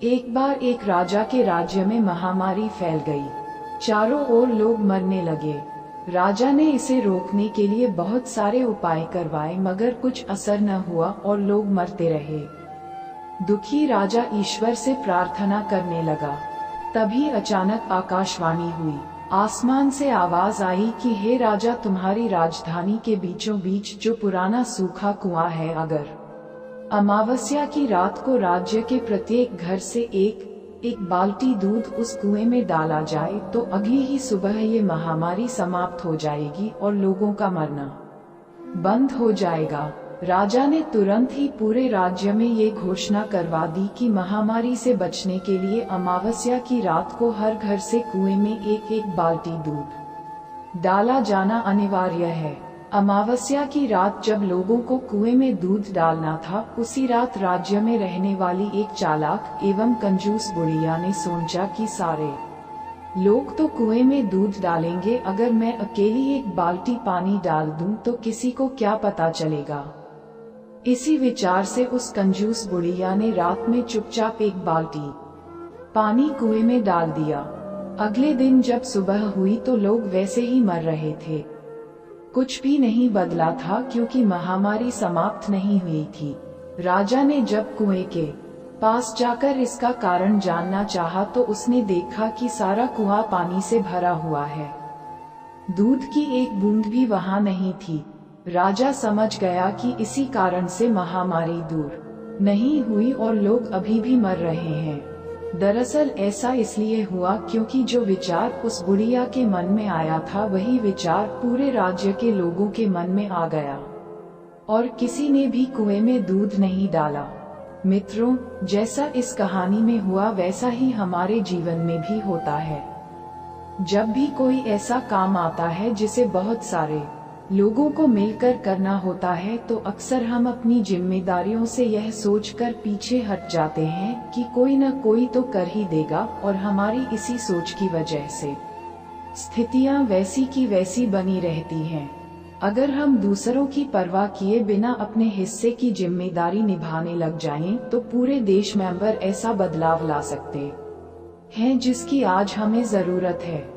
एक बार एक राजा के राज्य में महामारी फैल गई। चारों ओर लोग मरने लगे। राजा ने इसे रोकने के लिए बहुत सारे उपाय करवाए, मगर कुछ असर न हुआ और लोग मरते रहे। दुखी राजा ईश्वर से प्रार्थना करने लगा। तभी अचानक आकाशवाणी हुई। आसमान से आवाज आई कि हे राजा, तुम्हारी राजधानी के बीचों बीच जो पुराना सूखा कुआं है, अगर अमावस्या की रात को राज्य के प्रत्येक घर से एक बाल्टी दूध उस कुएं में डाला जाए तो अगली ही सुबह ये महामारी समाप्त हो जाएगी और लोगों का मरना बंद हो जाएगा। राजा ने तुरंत ही पूरे राज्य में ये घोषणा करवा दी कि महामारी से बचने के लिए अमावस्या की रात को हर घर से कुएं में एक बाल्टी दूध डाला जाना अनिवार्य है। अमावस्या की रात जब लोगों को कुएं में दूध डालना था, उसी रात राज्य में रहने वाली एक चालाक एवं कंजूस बुढ़िया ने सोचा कि सारे लोग तो कुएं में दूध डालेंगे, अगर मैं अकेली एक बाल्टी पानी डाल दूं तो किसी को क्या पता चलेगा। इसी विचार से उस कंजूस बुढ़िया ने रात में चुपचाप एक बाल्टी पानी कुएं में डाल दिया। अगले दिन जब सुबह हुई तो लोग वैसे ही मर रहे थे। कुछ भी नहीं बदला था, क्योंकि महामारी समाप्त नहीं हुई थी। राजा ने जब कुएं के पास जाकर इसका कारण जानना चाहा तो उसने देखा कि सारा कुआं पानी से भरा हुआ है। दूध की एक बूंद भी वहां नहीं थी। राजा समझ गया कि इसी कारण से महामारी दूर नहीं हुई और लोग अभी भी मर रहे हैं। दरअसल ऐसा इसलिए हुआ क्योंकि जो विचार उस बुढ़िया के मन में आया था, वही विचार पूरे राज्य के लोगों के मन में आ गया और किसी ने भी कुएं में दूध नहीं डाला। मित्रों, जैसा इस कहानी में हुआ वैसा ही हमारे जीवन में भी होता है। जब भी कोई ऐसा काम आता है जिसे बहुत सारे लोगों को मिलकर करना होता है, तो अक्सर हम अपनी जिम्मेदारियों से यह सोचकर पीछे हट जाते हैं कि कोई न कोई तो कर ही देगा, और हमारी इसी सोच की वजह से स्थितियां वैसी की वैसी बनी रहती हैं। अगर हम दूसरों की परवाह किए बिना अपने हिस्से की जिम्मेदारी निभाने लग जाएं, तो पूरे देश में ऐसा बदलाव ला सकते हैं जिसकी आज हमें जरूरत है।